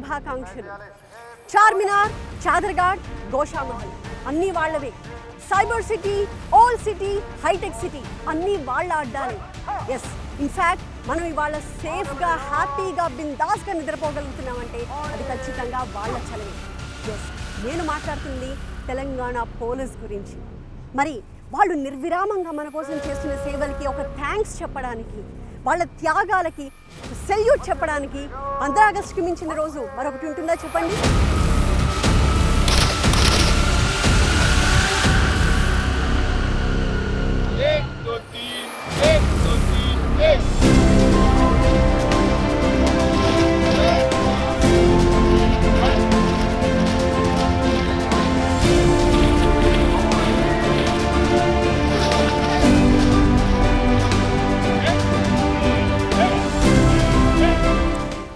శుభాకాంక్షలు. చార్మినార్, చాదర్ఘాట్, గోషామహల్ అన్నీ వాళ్ళవే. Cyber city, old city, hitech city అన్నీ వాళ్ళ అడ్డాలి. ఎస్, ఇన్ఫ్యాక్ట్ మనం ఇవాళ సేఫ్గా, హ్యాపీగా, బిందాస్గా నిద్రపోగలుగుతున్నామంటే అది ఖచ్చితంగా వాళ్ళ చలవే. ఎస్, నేను మాట్లాడుతుంది తెలంగాణ పోలీస్ గురించి. మరి వాళ్ళు నిర్విరామంగా మన కోసం చేస్తున్న సేవలకి ఒక థ్యాంక్స్ చెప్పడానికి, వాళ్ళ త్యాగాలకి సెల్యూట్ చెప్పడానికి 15 ఆగస్టుకి మించిన రోజు మరొకటి ఉంటుందా చెప్పండి?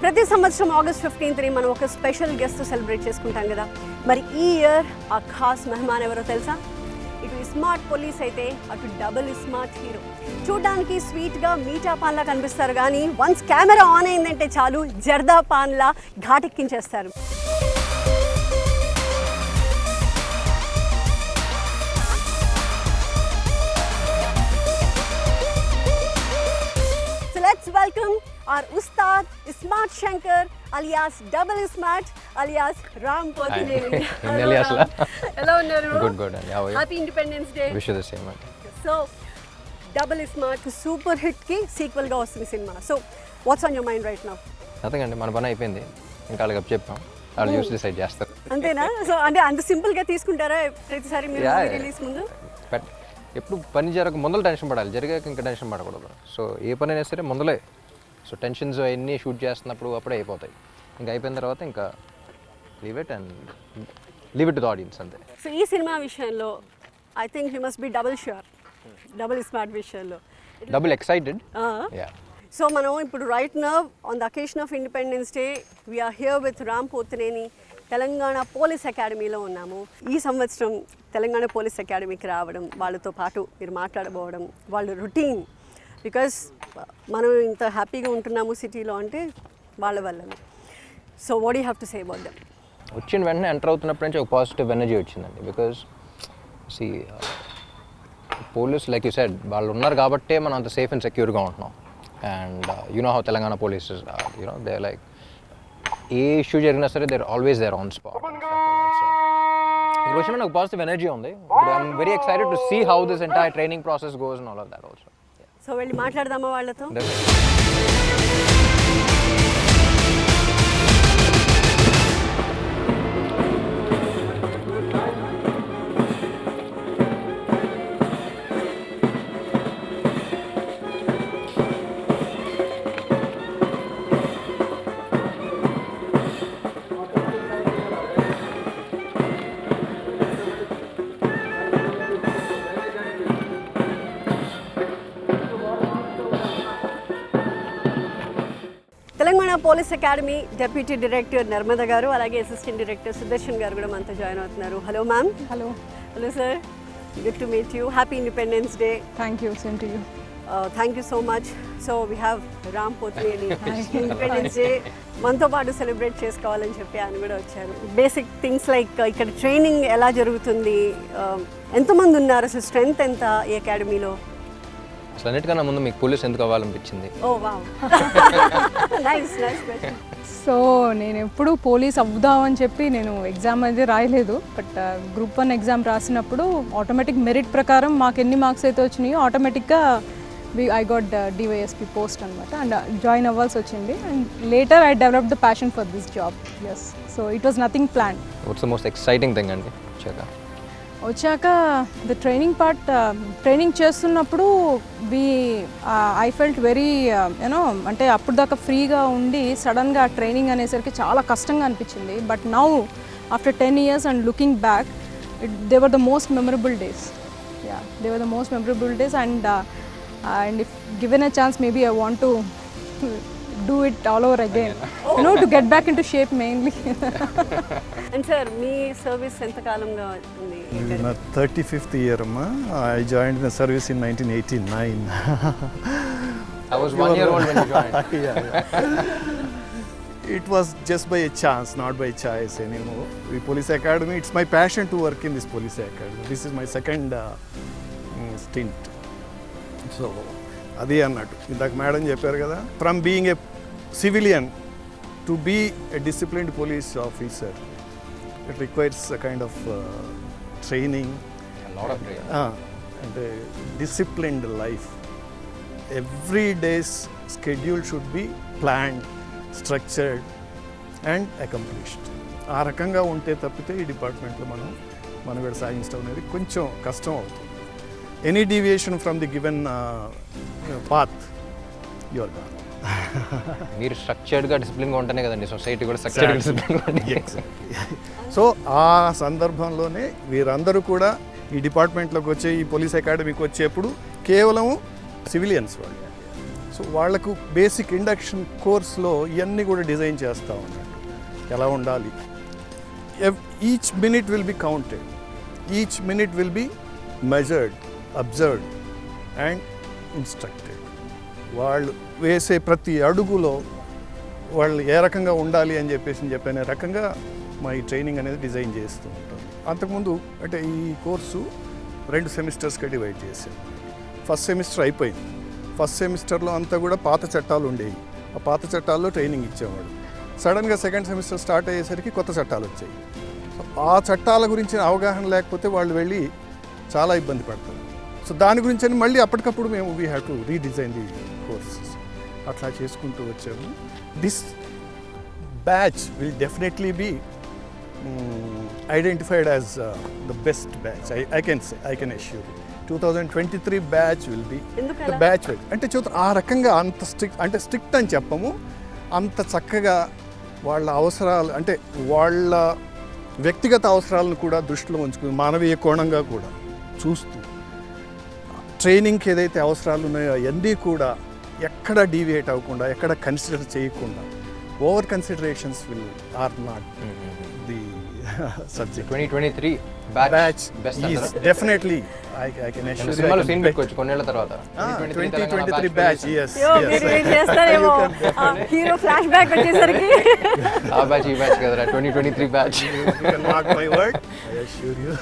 ప్రతి సంవత్సరం ఆగస్ట్ 15ని మనం ఒక స్పెషల్ గెస్ట్ సెలబ్రేట్ చేసుకుంటాం కదా. మరి ఈ ఇయర్ ఆ ఖాస్ మెహమాన్ ఎవరో తెలుసా? ఇటు స్మార్ట్ పోలీస్ అయితే అటు డబుల్ స్మార్ట్ హీరో. చూడ్డానికి స్వీట్గా మీఠా పాన్లా కనిపిస్తారు, కానీ వన్స్ కెమెరా ఆన్ అయిందంటే చాలు zarda పాన్లా ఘాటెక్కించేస్తారు. Let's welcome our Ustad Smart Shankar alias Double Smart alias Ram Pothineni. Hello unnaru? Good. How are you? Happy Independence Day. Wish you the same. So Double Smart super hit ki sequel ga vastundi cinema. So what's on your mind right now? Nothing andi, మన పని అయిపోయింది. ఇంకా వాళ్ళకి చెప్పాం, వాళ్ళు చూసి decide చేస్తారు. అంతేనా? సో అంటే అంత సింపుల్ గా తీసుకుంటారా ప్రతిసారి మీరు రిలీజ్ ముందు? బట్ ఎప్పుడు పని జరగక ముందర టెన్షన్ పడాలి, జరిగాక ఇంకా టెన్షన్ పడకూడదు. సో ఏ పని అయినా సరే ముందలే. సో టెన్షన్స్ అవన్నీ షూట్ చేస్తున్నప్పుడు అప్పుడే అయిపోతాయి. ఇంకా అయిపోయిన తర్వాత ఇంకా leave it to the audience అంతే. సో ఈ సినిమా విషయంలో I think you must be double sure, double smart విషయంలో. Double excited. సో మనం ఇప్పుడు right now on the occasion of Independence Day we are here with Ram Pothineni, Telangana police అకాడమీలో ఉన్నాము. ఈ సంవత్సరం తెలంగాణ పోలీస్ అకాడమీకి రావడం, వాళ్ళతో పాటు మీరు మాట్లాడబోవడం, వాళ్ళ రొటీన్, బికాస్ మనం ఇంత హ్యాపీగా ఉంటున్నాము సిటీలో అంటే వాళ్ళ వల్లనే. So what you have to say about them? వచ్చిన వెంటనే ఎంటర్ అవుతున్నప్పటి నుంచి ఒక పాజిటివ్ ఎనర్జీ వచ్చిందండి. Because the police like you said వాళ్ళు ఉన్నారు కాబట్టే మనం అంత సేఫ్ అండ్ సెక్యూర్గా ఉంటున్నాం. And you know how Telangana police you know they like ఏ ఇష్యూ జరిగినా సరే there always there on spot. ఇక్కడ వచ్చిన నాకు పాజిటివ్ ఎనర్జీ ఉంది. I'm very excited to see how this entire training process goes and all of that also. So వెళ్ళి మాట్లాడదామా వాళ్ళతో? Telangana police academy deputy director Narmada గారు, అలాగే అసిస్టెంట్ డైరెక్టర్ సుదర్శన్ గారు కూడా మనతో జాయిన్ అవుతున్నారు. Hello ma'am. Hello sir, good to meet you. Happy independence day. Thank you. Same to you. Thank you so much. So we have Ram Pothineni independence day మనతో పాటు celebrate చేసుకోవాలని చెప్పి ఆయన కూడా వచ్చారు. బేసిక్ థింగ్స్ లైక్ ఇక్కడ ట్రైనింగ్ ఎలా జరుగుతుంది, ఎంతమంది ఉన్నారు, అసలు స్ట్రెంగ్త్ ఎంత ఈ అకాడమీలో? అసలు అన్నిటికన్నా ముందు మీకు పోలీస్ ఎందుకు అవ్వాలనిపించింది? Oh wow, nice question. So నేను ఎప్పుడు పోలీస్ అవుదామని చెప్పి నేను ఎగ్జామ్ అయితే రాయలేదు. బట్ గ్రూప్ 1 ఎగ్జామ్ రాసినప్పుడు ఆటోమేటిక్ మెరిట్ ప్రకారం మాకు ఎన్ని మార్క్స్ అయితే వచ్చినాయో ఆటోమేటిక్గా ఐ గాట్ డివైఎస్పీ పోస్ట్ అనమాట. అండ్ జాయిన్ అవ్వాల్సి వచ్చింది. And later I develop the passion for this job. Yes, so it was nothing plan. What's the most exciting thing అండి వచ్చాక ద ట్రైనింగ్ పార్ట్? ట్రైనింగ్ చేస్తున్నప్పుడు I felt very you know, అంటే అప్పుడు దాకా ఫ్రీగా ఉండి సడన్గా ట్రైనింగ్ అనేసరికి చాలా కష్టంగా అనిపించింది. But now after 10 years and looking back, they were the most memorable days. They were the most memorable days. And if given a chance maybe I want to do it all over again, you know, to get back into shape mainly. And sir, me service ఎంత కాలంగా ఉంది? నా 35th year amma. I joined the service in 1989. I was 1 year old when you joined. Yeah. It was just by a chance, not by choice anymore. The police academy, it's my passion to work in this police academy. This is my second stint. So, అది అన్నట్టు ఇందాక madam చెప్పారు కదా, from being a civilian to be a disciplined police officer, it requires a kind of training అంటే disciplined life. Every days schedule should be planned, structured and accomplished. ఆ రకంగా ఉంటే తప్పితే ఈ డిపార్ట్మెంట్లో మనం మనుగడ సాగించడం అనేది కొంచెం కష్టం అవుతుంది. Any deviation from the given path your gone. మీరు స్ట్రక్చర్డ్గా డిసిప్లిన్గా ఉంటేనే కదండి సొసైటీ కూడా స్ట్రక్చర్డ్ డిసిప్లిన్గా ఉంటుంది. సో ఆ సందర్భంలోనే వీరందరూ కూడా ఈ డిపార్ట్మెంట్లోకి వచ్చే, ఈ పోలీస్ అకాడమీకి వచ్చేప్పుడు కేవలం సివిలియన్స్ వాళ్ళు. సో వాళ్లకు బేసిక్ ఇండక్షన్ కోర్స్లో ఇవన్నీ కూడా డిజైన్ చేస్తూ ఉన్నట్టు ఎలా ఉండాలి. Each minute will be counted, each minute will be measured, observed and instructed. వాళ్ళు వేసే ప్రతి అడుగులో వాళ్ళు ఏ రకంగా ఉండాలి అని చెప్పిన రకంగా మా ఈ ట్రైనింగ్ అనేది డిజైన్ చేస్తూ ఉంటాం. అంతకుముందు అంటే ఈ కోర్సు 2 సెమిస్టర్స్గా డివైడ్ చేశారు. ఫస్ట్ సెమిస్టర్ అయిపోయింది. ఫస్ట్ సెమిస్టర్లో అంతా కూడా పాత చట్టాలు ఉండేవి. ఆ పాత చట్టాల్లో ట్రైనింగ్ ఇచ్చేవాడు. సడన్గా సెకండ్ సెమిస్టర్ స్టార్ట్ అయ్యేసరికి కొత్త చట్టాలు వచ్చాయి. సో ఆ చట్టాల గురించి అవగాహన లేకపోతే వాళ్ళు వెళ్ళి చాలా ఇబ్బంది పడతారు. సో దాని గురించి అని మళ్ళీ అప్పటికప్పుడు మేము we have to redesign the courses. అట్లా చేసుకుంటూ వచ్చాము. This batch will definitely be identified as the best batch. I can assure you. 2023 batch will be the batch. అంటే ఆ రకంగా అంత స్ట్రిక్ట్ అని చెప్పము, అంత చక్కగా వాళ్ళ అవసరాలు అంటే వాళ్ళ వ్యక్తిగత అవసరాలను కూడా దృష్టిలో ఉంచుకుని మానవీయ కోణంగా కూడా చూస్తూ ట్రైనింగ్కి ఏదైతే అవసరాలు ఉన్నాయో అవన్నీ కూడా ఎక్కడ డీవియేట్ అవ్వకుండా, ఎక్కడ కన్సిడర్ చేయకుండా, over considerations are not the subject. 2023 batch best is definitely I can assure you. సినిమాలో సీన్ పెట్టుకోవచ్చు కొన్నేళ్ల తర్వాత. 2023 batch, yes. మీరు ఏం చేస్తారేమో హీరో ఫ్లాష్ బ్యాక్ వచ్చేసరికి ఆ బ్యాచ్ ఈ బ్యాచ్ కదరా 2023 batch. You can mark my word, I assure you.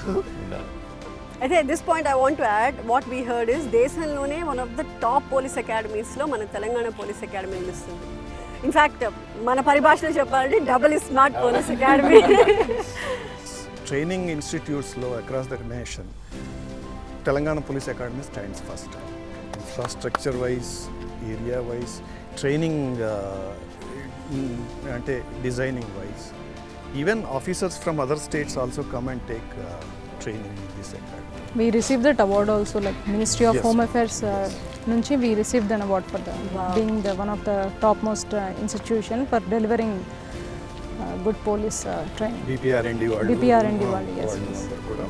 అయితే at this point I want to add what we heard is దేశంలోనే one of the top police academies లో మన Telangana police academy నిలుస్తుంది. In fact మన పరిభాషలో చెప్పాలంటే double smart police academy. Training ఇన్స్టిట్యూట్స్లో across the nation Telangana police academy stands first. Infrastructure wise, area wise, training అంటే designing wise. Even officers from other states also come and take training in this academy. We received that award also, like Ministry of Home Affairs nunchi we received an award for being the one of the topmost institution for delivering good police training. BPRND వాళ్ళు, yes. కూడా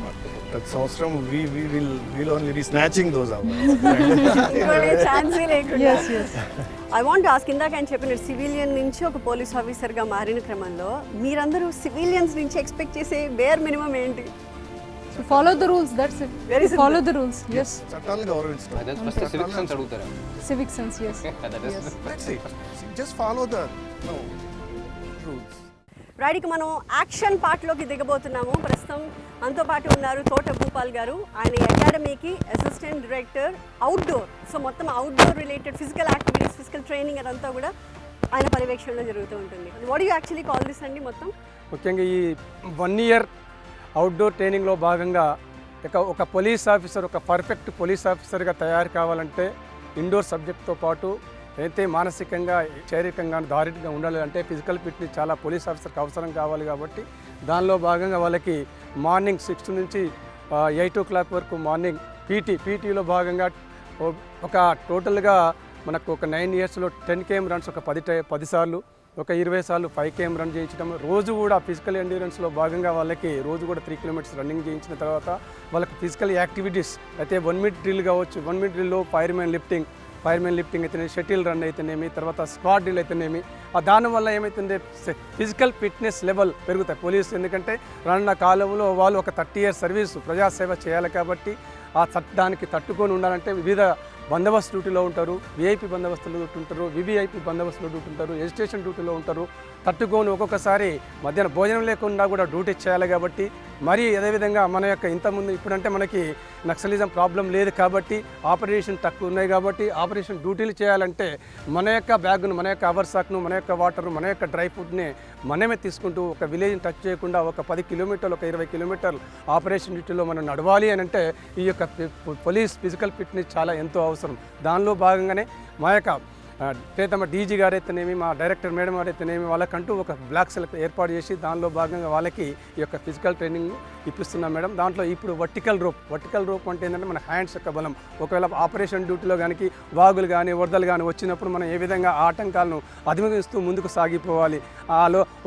ప్రతి సంవత్సరం we will only be snatching those awards. ఛాన్సే లేకుండా. Yes. I want to ask, ఇందాక ఆయన చెప్పిన civilian నుంచి ఒక పోలీస్ ఆఫీసర్గా మారిన క్రమంలో మీరందరూ సివిలియన్స్ నుంచి ఎక్స్పెక్ట్ చేసే బేర్ మినిమం ఏంటి? So follow the rules, that's it. Very simple. Follow the rules, yes. చట్టాలను గౌరవించడం. అదే ఫస్ట్ సివిక్ సెన్స్ అడుగుతారు. Civic sense, yes. That's it. Just follow the rules. Right, ఇక మనం యాక్షన్ పార్ట్లోకి దిగబోతున్నాము. ప్రస్తుతం మనతో పాటు ఉన్నారు తోట భూపాల్ గారు. ఆయన అకాడమీకి అసిస్టెంట్ డైరెక్టర్ అవుట్డోర్. సో మొత్తం outdoor related physical activities, physical training అదంతా కూడా ఆయన పర్యవేక్షణలో జరుగుతూ ఉంటుంది. What you actually call this అండి? మొత్తం ముఖ్యంగా ఈ 1 year అవుట్డోర్ ట్రైనింగ్లో భాగంగా ఒక పోలీస్ ఆఫీసర్ ఒక పర్ఫెక్ట్ పోలీస్ ఆఫీసర్గా తయారు కావాలంటే ఇండోర్ సబ్జెక్ట్తో పాటు అయితే మానసికంగా, శారీరకంగా, దారిగా ఉండాలి అంటే ఫిజికల్ ఫిట్నెస్ చాలా పోలీస్ ఆఫీసర్కి అవసరం కావాలి. కాబట్టి దానిలో భాగంగా వాళ్ళకి మార్నింగ్ 6 నుంచి 8 o'clock వరకు మార్నింగ్ పీటీలో భాగంగా ఒక టోటల్గా మనకు ఒక 9 yearsలో 10 km రన్స్ ఒక 10 సార్లు, ఒక 20 సార్లు 5 km రన్ చేయించడం. రోజు కూడా ఫిజికల్ ఎండ్యూరెన్స్లో భాగంగా వాళ్ళకి రోజు కూడా 3 kilometers రన్నింగ్ చేయించిన తర్వాత వాళ్ళకి ఫిజికల్ యాక్టివిటీస్ అయితే 1 minute డ్రిల్ కావచ్చు. 1 minute డ్రిల్లో ఫైర్ మ్యాన్ లిఫ్టింగ్ అయితేనేమి, షటిల్ రన్ అయితేనేమి, తర్వాత స్క్వాడ్ డ్రిల్ అయితేనేమి. దానివల్ల ఏమవుతుంది, ఫిజికల్ ఫిట్నెస్ లెవెల్ పెరుగుతాయి పోలీసు. ఎందుకంటే రానున్న కాలంలో వాళ్ళు ఒక 30 years సర్వీస్ ప్రజాసేవ చేయాలి. కాబట్టి దానికి తట్టుకొని ఉండాలంటే వివిధ బందోబస్తు డ్యూటీలో ఉంటారు, విఐపి బందోబస్తులో ఉంటారు, వివిఐపి బందోబస్తులో డ్యూటీ ఉంటారు, ఎడ్యుకేషన్ డ్యూటీలో ఉంటారు, తట్టుకొని ఒక్కొక్కసారి మధ్యాహ్నం భోజనం లేకుండా కూడా డ్యూటీ చేయాలి కాబట్టి, మరి అదేవిధంగా మన యొక్క ఇంతకుముందు ఇప్పుడంటే మనకి నక్సలిజం ప్రాబ్లం లేదు కాబట్టి, ఆపరేషన్ తక్కువ ఉన్నాయి కాబట్టి, ఆపరేషన్ డ్యూటీలు చేయాలంటే మన యొక్క బ్యాగ్ను, మన యొక్క అవర్సాక్ను, మన యొక్క వాటర్, మన యొక్క డ్రై ఫుడ్ని మనమే తీసుకుంటూ ఒక విలేజ్ని టచ్ చేయకుండా ఒక 10 కిలోమీటర్లు, ఒక 20 కిలోమీటర్లు ఆపరేషన్ డ్యూటీలో మనం నడవాలి అని అంటే ఈ యొక్క పోలీస్ ఫిజికల్ ఫిట్నెస్ చాలా ఎంతో అవసరం. దానిలో భాగంగానే మా యొక్క ప్రియతమ డీజీ గారు అయితేనేమి, మా డైరెక్టర్ మేడం గారు అయితేనేమి, వాళ్ళకంటూ ఒక బ్లాక్ సెల్ ఏర్పాటు చేసి దానిలో భాగంగా వాళ్ళకి ఈ యొక్క ఫిజికల్ ట్రైనింగ్ ఇప్పిస్తున్నాం మేడం. దాంట్లో ఇప్పుడు వర్టికల్ రోప్ అంటే ఏంటంటే మన హ్యాండ్స్ యొక్క బలం. ఒకవేళ ఆపరేషన్ డ్యూటీలో కానీ వాగులు కానీ వరదలు కానీ వచ్చినప్పుడు మనం ఏ విధంగా ఆటంకాలను అధిగమిస్తూ ముందుకు సాగిపోవాలి,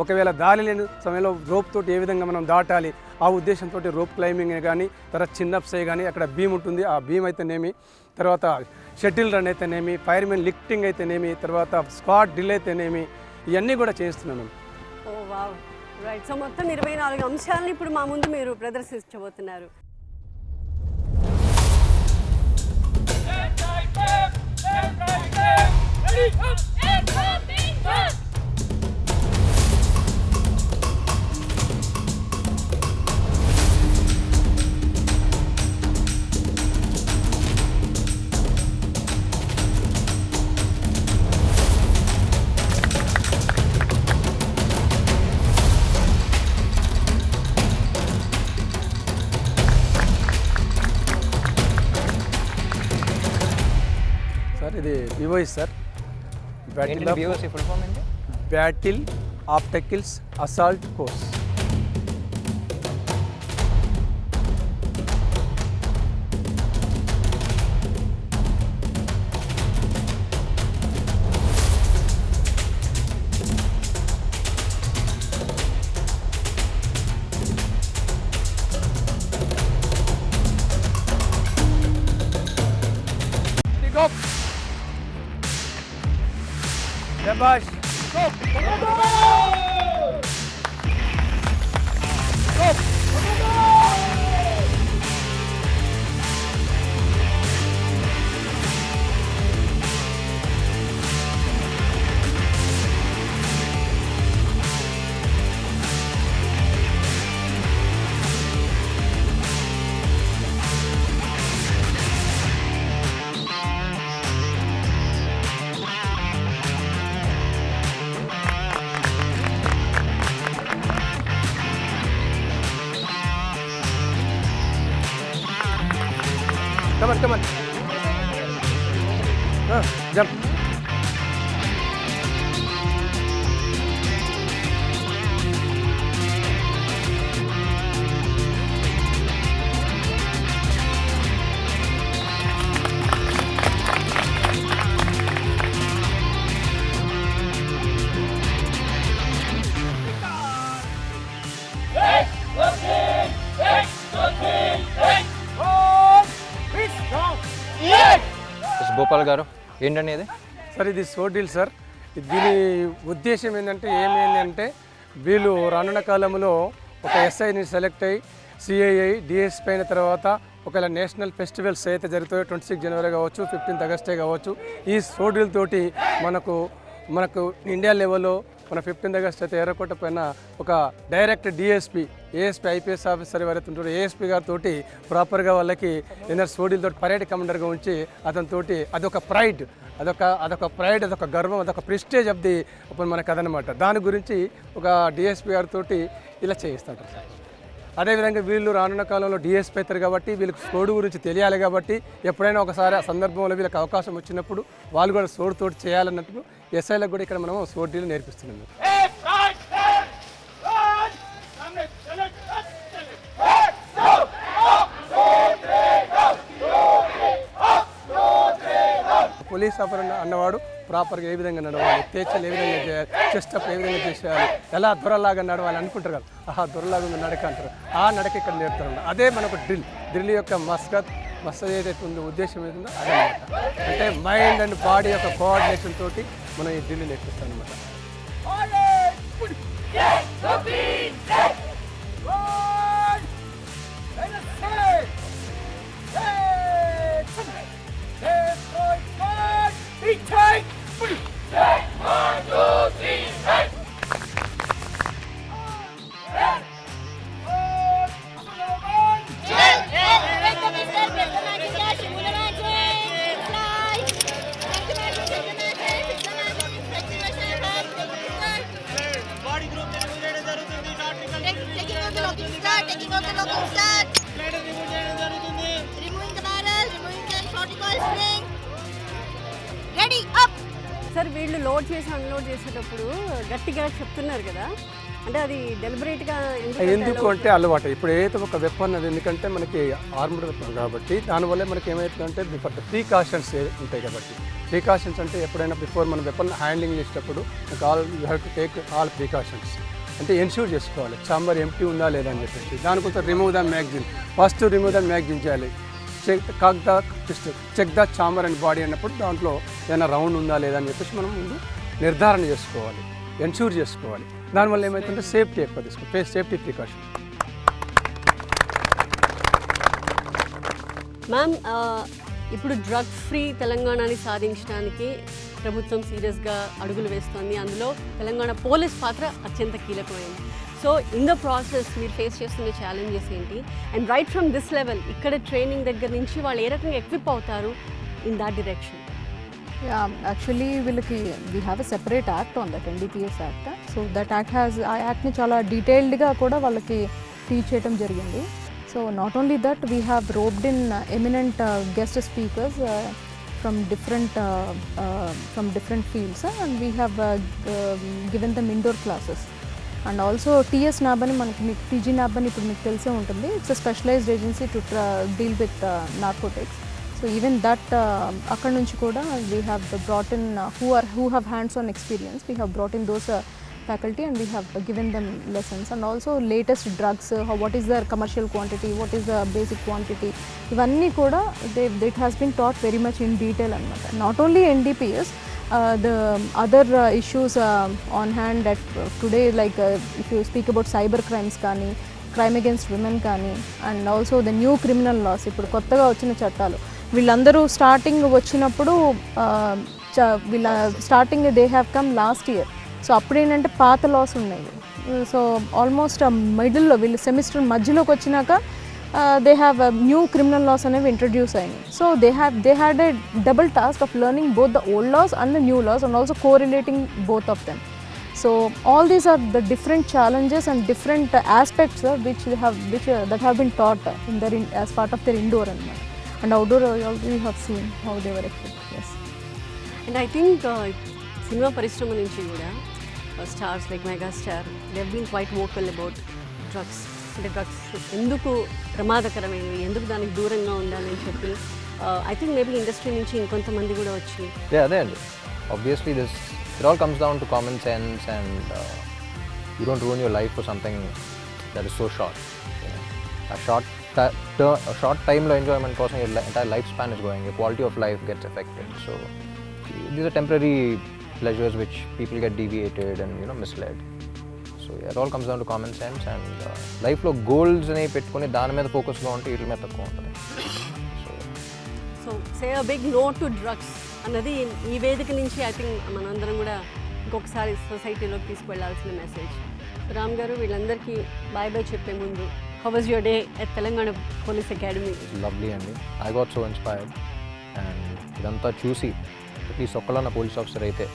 ఒకవేళ దారి లేని సమయంలో రోప్ తోటి ఏ విధంగా మనం దాటాలి, ఆ ఉద్దేశంతో రోప్ క్లైంబింగ్ కానీ, తర్వాత చిన్నప్సే కానీ, అక్కడ బీమ్ ఉంటుంది, ఆ బీమ్ అయితేనేమి, తర్వాత షటిల్ రన్ అయితేనేమి, ఫైర్మెన్ లిఫ్టింగ్ అయితేనేమి, తర్వాత స్క్వాడ్ డ్రిల్ అయితేనేమి, ఇవన్నీ కూడా చేస్తున్నాను. ఓ వావ్, రైట్. సో మొత్తం 24 అంశాలను ఇప్పుడు మా ముందు మీరు ప్రదర్శించబోతున్నారు. సార్ ఇది వివోయిస్ సార్, ఫుల్ ఫామ్ ఏంటి? Battle obstacles assault course. Shabash. Go. Come on. Jump. Gopal గారు ఏంటండి ఇది? సార్ ఇది సోడిల్ సార్. దీని ఉద్దేశం ఏమైందంటే వీళ్ళు రానున్న కాలంలో ఒక ఎస్ఐని సెలెక్ట్ అయ్యి సిఐఐ డిఎస్పీ అయిన తర్వాత ఒకవేళ నేషనల్ ఫెస్టివల్స్ అయితే జరుగుతాయో 26 జనవరి కావచ్చు, 15 ఆగస్టే కావచ్చు, ఈ సోడిల్ తోటి మనకు ఇండియా లెవెల్లో మన 15 ఆగస్ట్ అయితే ఎర్రకోట పైన ఒక direct DSP, ASP IPS officer ఎవరైతే ఉంటారో ఏఎస్పీ గారితో ప్రాపర్గా వాళ్ళకి సోడీలతో పరేడ్ కమాండర్గా ఉంచి అతనితోటి అదొక ప్రైడ్, అదొక గర్వం, అదొక ప్రెస్టేజ్ ఆఫ్ ది మనకు అదనమాట. దాని గురించి ఒక డిఎస్పీ గారితో ఇలా చేయిస్తుంటారు సార్. అదేవిధంగా వీళ్ళు రానున్న కాలంలో డిఎస్పీ అవుతారు కాబట్టి వీళ్ళకి సోడు గురించి తెలియాలి కాబట్టి ఎప్పుడైనా ఒకసారి ఆ సందర్భంలో వీళ్ళకి అవకాశం వచ్చినప్పుడు వాళ్ళు కూడా సోడుతోటి చేయాలన్నట్టు ఎస్ఐలకు కూడా ఇక్కడ మనం సోడీలు నేర్పిస్తున్నాము. పోలీస్ ఆఫీసర్ అన్నవాడు ప్రాపర్గా ఏ విధంగా నడవాలి, తేచలు ఏ విధంగా చేయాలి, చెస్ట్ అప్ ఏ విధంగా చేసేయాలి, ఎలా దొరలాగా నడవాలి అనుకుంటారు కదా, దొరలాగా ఉన్న నడక అంటారు, ఆ నడక ఇక్కడ నేర్పుతారు. అదే మనకు డ్రిల్ యొక్క మస్త్ ఏదైతే ఉందో ఉద్దేశం ఏదైతుందో అదే అనమాట. అంటే మైండ్ అండ్ బాడీ యొక్క కోఆర్డినేషన్ తోటి మనం ఈ డ్రిల్ నేర్పిస్తాం అనమాట. లోడ్ చేసి అన్లోడ్ చేసేటప్పుడు గట్టిగా చెప్తున్నారు కదా, అంటే అది డెలిబరేట్గా ఎందుకు అంటే అలవాటు. ఇప్పుడు ఏదైతే ఒక వెపన్ అది ఎందుకంటే మనకి ఆర్మ్డ్ వెపన్ కాబట్టి దానివల్ల మనకి ఏమవుతుందంటే బిఫోర్ ప్రికాషన్స్ ఉంటాయి కాబట్టి. ప్రికాషన్స్ అంటే ఎప్పుడైనా బిఫోర్ మనం వెపన్ హ్యాండ్లింగ్ చేసేటప్పుడు you have to take all precautions. అంటే ఎన్ష్యూర్ చేసుకోవాలి చాంబర్ ఎంటీ ఉందా లేదా అని చెప్పేసి. దానికోసం remove the magazine, first remove the magazine చేయాలి. Check the chamber and body అన్నప్పుడు దాంట్లో ఏదైనా రౌండ్ ఉందా లేదా అని చెప్పేసి మనం ముందు నిర్ధారణ చేసుకోవాలి, ఎన్ష్యూర్ చేసుకోవాలి. దానివల్ల ఏమవుతుందంటే సేఫ్టీ ఎక్కువ తీసుకోవాలి, సేఫ్టీ ప్రికాషన్. మ్యామ్, ఇప్పుడు డ్రగ్ ఫ్రీ తెలంగాణని సాధించడానికి ప్రభుత్వం సీరియస్గా అడుగులు వేస్తోంది. అందులో తెలంగాణ పోలీస్ పాత్ర అత్యంత కీలకమైంది. సో ఇన్ ద ప్రాసెస్ మీరు ఫేస్ చేస్తున్న ఛాలెంజెస్ ఏంటి? And right from this level ఇక్కడ ట్రైనింగ్ దగ్గర నుంచి వాళ్ళు ఏ రకంగా ఎక్విప్ అవుతారు ఇన్ దాట్ డైరెక్షన్? యాక్చువల్లీ వీళ్ళకి we have a separate act on that NDPS act. So that act ఆ యాక్ట్ని చాలా డీటెయిల్డ్గా కూడా వాళ్ళకి టీచ్ చేయడం జరిగింది. So not only that, we have roped in eminent guest speakers from different fields, and we have given them indoor classes. And also TS NAB అని మనకి TG NAB అని ఇప్పుడు మీకు తెలిసే ఉంటుంది. It's a specialised agency to deal with narcotics. So even that అక్కడ నుంచి కూడా we have brought in who have hands on experience. We have brought in those faculty and we have given them lessons. And also latest drugs, what is their commercial quantity, what is the basic quantity, ivanni kuda it has been taught very much in detail anamata. Not only NDPS, the other issues on hand at today, like if you speak about cyber crimes kani, crime against women kani, and also the new criminal laws, ఇప్పుడు కొత్తగా వచ్చిన చట్టాలు, వీళ్ళందరూ starting వచ్చినప్పుడు వీళ్ళ starting they have come last year. So అప్పుడు ఏంటంటే పాత లాస్ ఉన్నాయి. సో ఆల్మోస్ట్ మిడిల్లో వీళ్ళు సెమిస్టర్ మధ్యలోకి వచ్చినాక they have new criminal laws అనేవి ఇంట్రడ్యూస్ అయినాయి. So they had a double task of learning both the old laws and the new laws and also correlating both of them. So all these are the different challenges and different aspects that have been taught in their as part of their indoor and outdoor. We have seen how they were equipped. Yes. And I think cinema parishrama nunchi kuda stars like Megastar, they have been quite vocal about drugs. అంటే drugs ఎందుకు ప్రమాదకరమైనవి, ఎందుకు దానికి దూరంగా ఉండాలని చెప్పి I think maybe industry నుంచి ఇంకొంతమంది కూడా వచ్చి అదే అండి. Obviously it all comes down to common sense, and you don't ruin your life for something that is so short. A short time lo enjoyment కోసం your entire lifespan is going, your quality of life gets affected. So these are temporary pleasures which people get deviated and misled. So it all comes down to common sense, and life lo goals ani pettukoni dani meeda focus ga unte itle meeda takku untadi. So say a big no to drugs అన్నది ఈ వేదిక నుంచి I think మనందరం కూడా ఇంకొకసారి సొసైటీలోకి తీసుకువెళ్లాల్సిన message. Ram గారు, వీళ్ళందరికీ bye bye చెప్పే ముందు, how was your day at Telangana police academy? Lovely అండి. I got so inspired, and ఇదంతా చూసి అట్లీస్ట్ ఒక్కళ్ళన్న పోలీస్ ఆఫీసర్ అయితే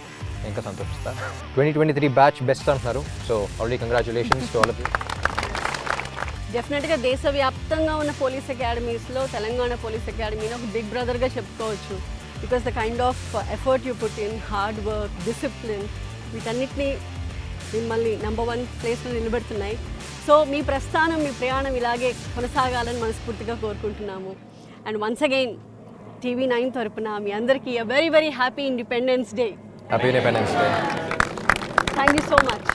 ఇంకా సంతోషిస్తా. 2023 బ్యాచ్ బెస్ట్ అంటున్నారు. So already congratulations to all of you. డెఫినెట్గా దేశవ్యాప్తంగా ఉన్న పోలీస్ అకాడమీస్లో తెలంగాణ పోలీస్ అకాడమీని ఒక బిగ్ బ్రదర్గా చెప్పుకోవచ్చు. Because the kind of effort you put in, hard work, discipline, వీటన్నిటినీ మిమ్మల్ని నెంబర్ 1 ప్లేస్లో నిలబెడుతున్నాయి. సో మీ ప్రస్థానం, మీ ప్రయాణం ఇలాగే కొనసాగాలని మనస్ఫూర్తిగా కోరుకుంటున్నాము. అండ్ వన్స్ అగైన్ TV9 తరపున మీ అందరికీ very very happy independence day. Happy independence day. Thank you so much.